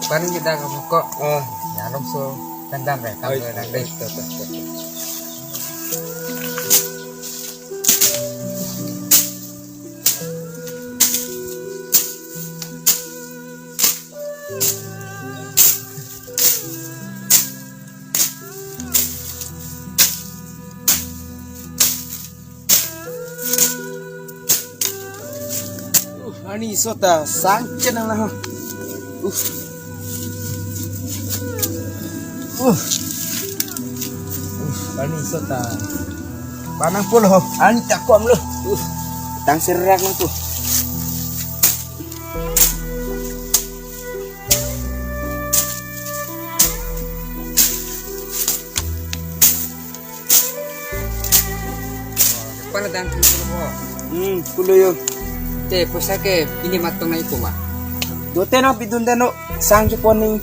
Paling kita ke kok. Ya langsung tendang deh, tendang deh. Ani sota sangchen lah. Ani sota. Panang puluh. Ani tak kuam lu. Tang serak lu tuh. Kepala dan puluh. Puluh yo. Te pusake ini matong na ikuma. Dote no bidun deno sangche poni.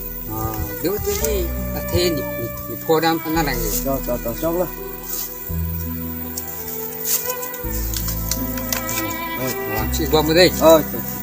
Do tegi ate ni podam panarang ni. Cok lah. Si gua mo deh. Cok.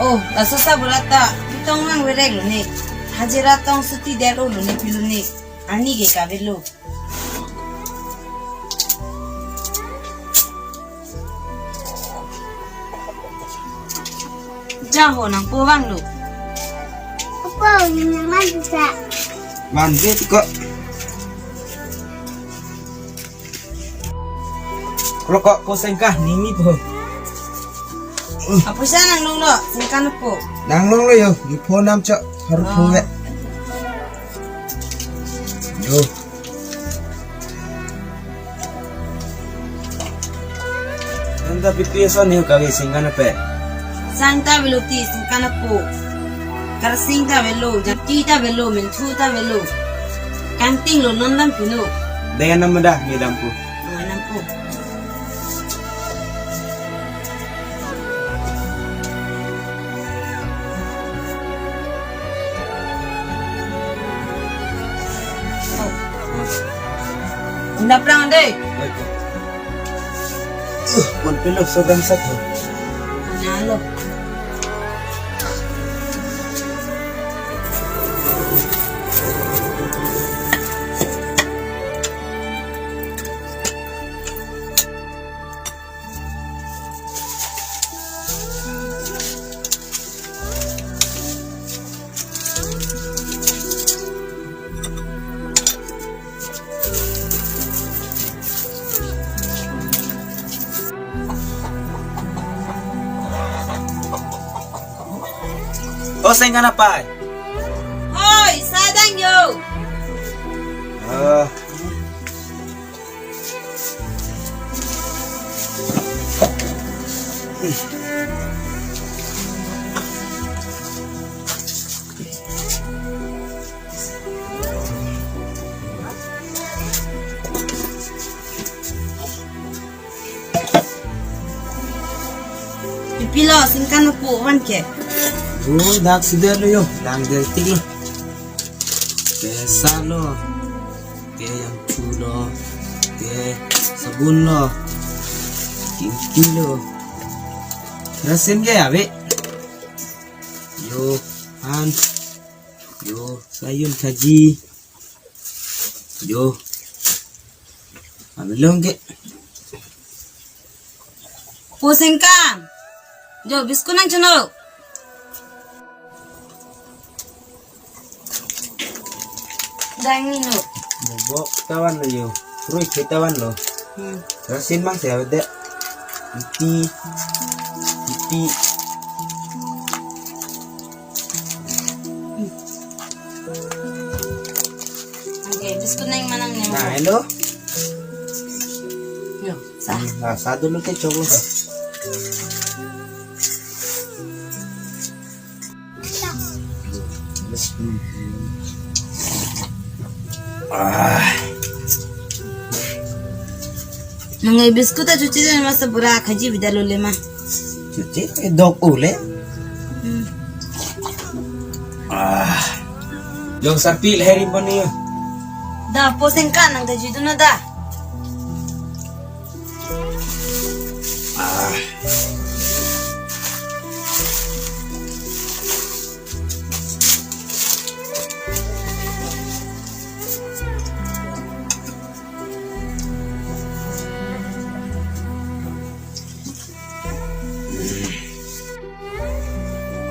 Oh, la sosa bulata, pitong ang wereg lo ni. Hajira tong suti delo lo ni pilu ni. Ani ge kabelo. Jaho nang puwang lo. Apa yang mana? Mandi kok. Kalau kok posengkah nimi tuh. Apa siya nang lolo, singkan po. Nang long lo yo, di phone cok harus puwe. Yo. Nanda pipiso nih kali singkan apa? Santa velo ti singkan po. Karsinta velo, jakita velo, mentuta velo. Kanting lo nondam pino. Dengan nama dah ni dampu. Manam po. Unda perang deh. Pun peluk sedang satu. Nalo. Oh, singkan apa? Hoy, sadang yo. Pipilo singkan po wan ke. Oh, dak sudah lo yo, dang detik lo. Pesa lo, ke yang culo, ke sabun lo, kinki lo. Rasin ke ya be? Yo, an, yo sayur kaji, yo, ambilong ke. Po singkan. Jo biskut nang chano. Dangi lo. Bobok tawan lo yo, fruit tawan lo. Rasin mang saya ada, iti. Okay, biskut na yung manang niya. Nah, hello. Yo, sa. Nah, satu lo ke coklat. Mangai biskuit aja cuci dan masa berak haji bidal oleh mah. Cuci dog ule. Yung sarpil heri pa niyo. Dah poseng kan nang gaji tu na dah.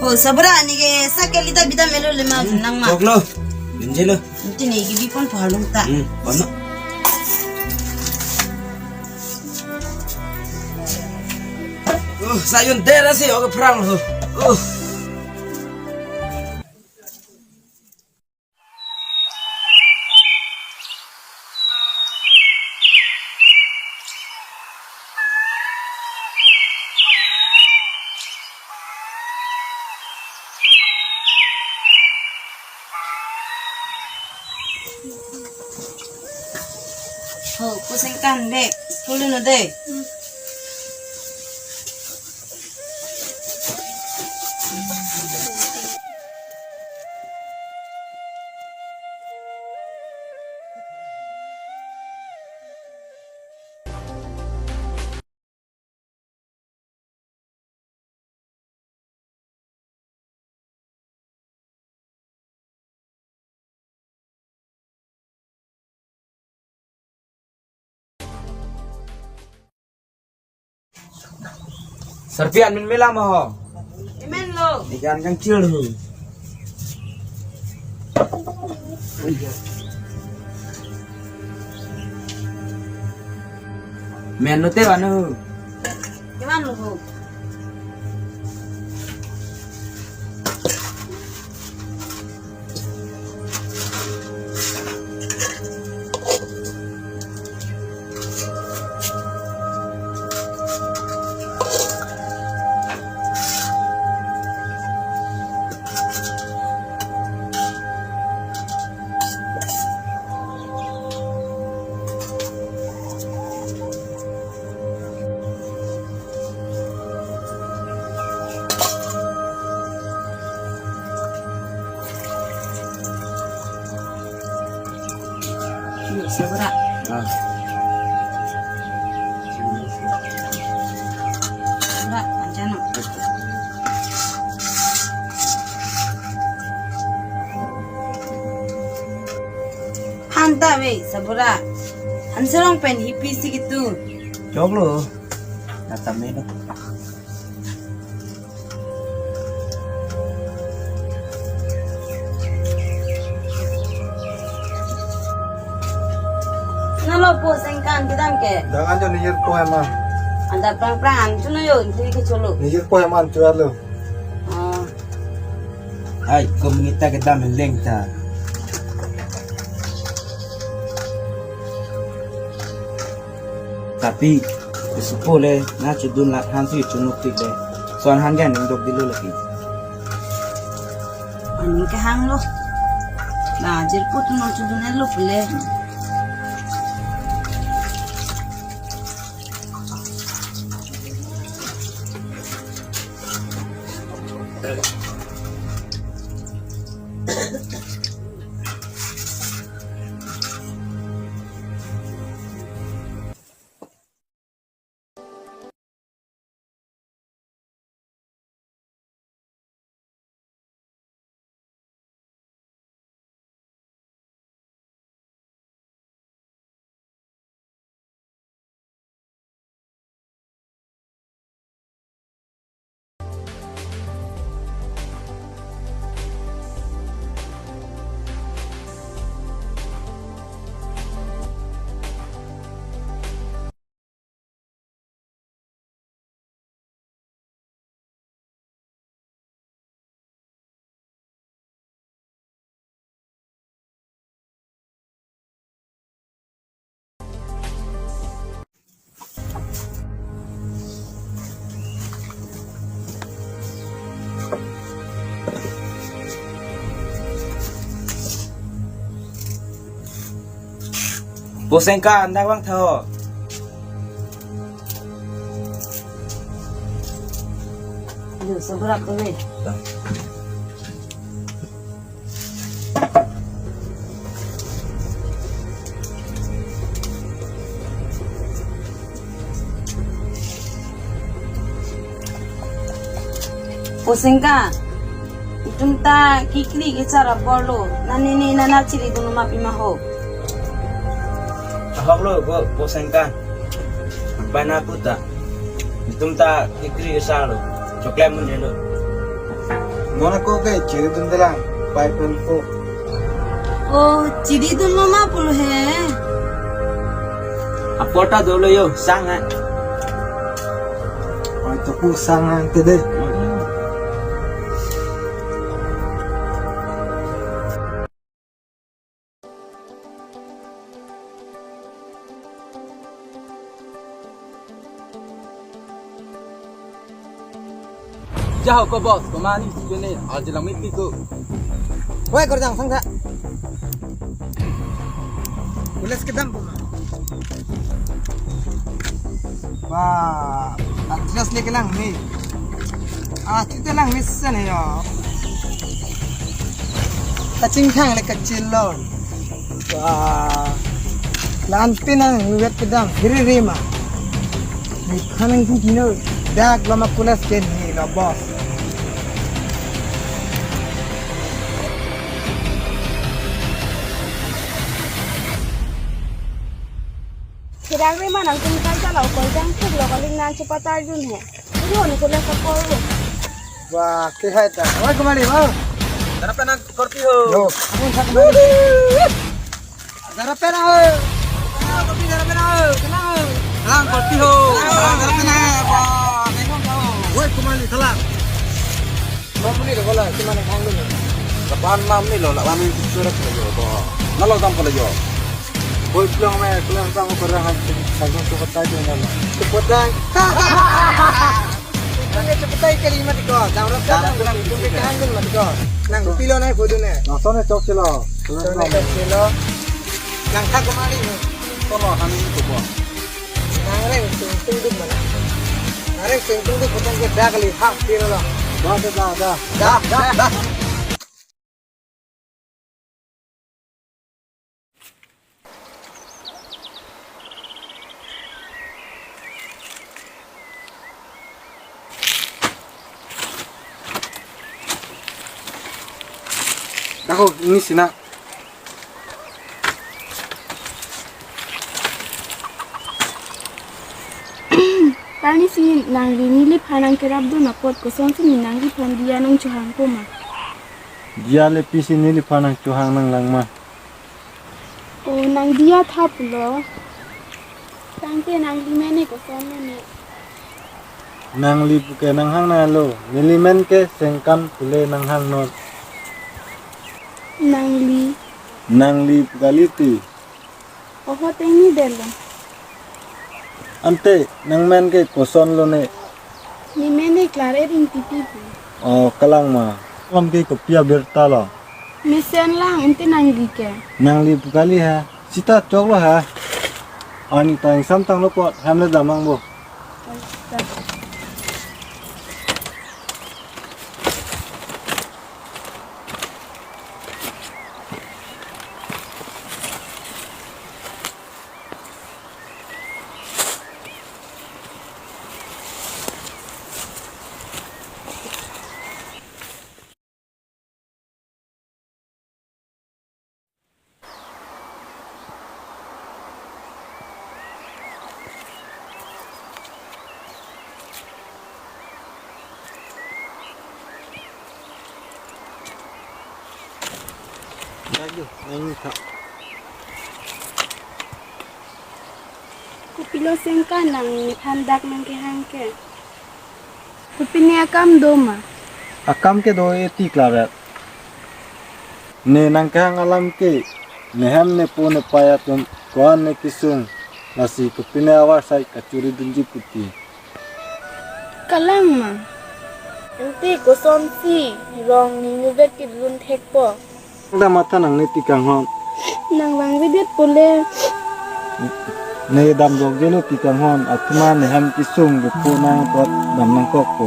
Oh sabra ni ke sakeli ta bida melo le ma nang ma. Dog lo. Yun lo. Nanti ni gibi pun pahalung ta. Ano? Sayun dera sih oke perang lo. Oh poseng kan dek. Puluh no dek. Serpian min mela mo. Imen lo. Ikan kecil lo. Men te ano? Gimana lo? Sabra. Sabra, anjano. Hanta we sabra. Hanserong pen hipi sigitu. Jog lo. Natam ni lo. Nalo poseng kan kita ke. Jangan jo nijir ko eman. Anda perang anjuno yo intri ke cholo. Nijir ko eman chuar lo. Ay, komunita kita meleng ta. Tapi supole na chudun la hansi chunuk tik de. Soan hangan ning dog dilu lagi. Ani ke hang lo. Nah, jerput no chudune lo pele. Bosengka anda bang tho. Aduh, seberat tuh nih. Posengka, itumta kikli kicara borlo, nanini nanachiri dunu mapi maho. Ahok lo Bosengka. Bana puta. Itum ta ikri salo. Coklat mun lo. Mana kau ke ciri tuntelang, pipe ko. Oh, ciri dunu mapul he. Apota dolo yo sanga. Ay tapu sangan tede. Jauh ko bos, kemana sini? Aljelang mimpi ko. Woi korjang sangka. Pulas kedam po. Wah, tak jelas lagi lang ni. Kita lang misan ya. Kacing kang le kecil lor. Wah, lantin ang nuwet kedam hiri rima. Ni kanang kino dak lama pulas ken ni lo bos. Kira rin man ang tingkal sa law ko dyan kung lokaling na si Patarjun he. Yun, kula sa poro. Wah, kaya ta. Woi kemari mau. Kenapa nak Scorpio? Yo, aku sak kemari. Darap pera. Kopi darap pera. Kenal. Lang Scorpio. Darap pera. Wah, tengok kau. Woi kemari salah. Mau ni dah bola, cuma nak anggun. Kapan mam ni lo, lawan ni surat lo bo. Nalo tam pala yo. Woi pulang mai, pulang sang orang hati. Sagung tu kata je nama. Cepetan. Cepetan kalimat ko. Darap pera. Tu ke anggun mat ko. Nang pilo nai bodoh ne. Nasone chok chilo. Sone ka silo. Nang thak kemari. Kono kami ko bo. Nang reng tunggu mana. Nang tunggu potong ke dah kali hak kira lah. Dah. Aku ini sih nak. Tani si nang rinili panang kerap do na pot ko son si nang di pandia nang chuhang ko ma. Dia lepi sini li panang cuhang nang lang ma. O nang dia thap lo. Tangke nang di mene ko son ne. Nang li buke nang hang na lo. Milimen ke sengkan pule nang hang not. Nang li bukaliti. Oho tengi delo. Ante nang men ke koson lo ne. Ni mene klare ring tipi. Oh kalang ma. Lam ke kopia bertala. Mesen lang ente nang di ke. Nang li bukali ha. Sita chok lo ha. Ani tang samtang lo pot hamle damang bo. Aduh, nang tak. Kupilo sengka nang thandak nang ke hang ke. Kupini akam doma. Akam ke do eti klaret. Ne nang kang alam ke. Ne ham ne po ne payat yon kuan ne kisung. Nasi kupine awar sai kacuri dunji putih. Kalang ma. Ente ko son si rong ni nubet ki run thek po. Ada mata nang ne tikang hon. Nang wang videt pole ne dam dog jelo pikang hon atma ne ham kisung ge pu nang pot dam nang kok ko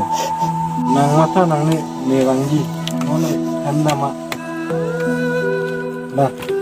nang mata nang ne rangji ono ham nama nah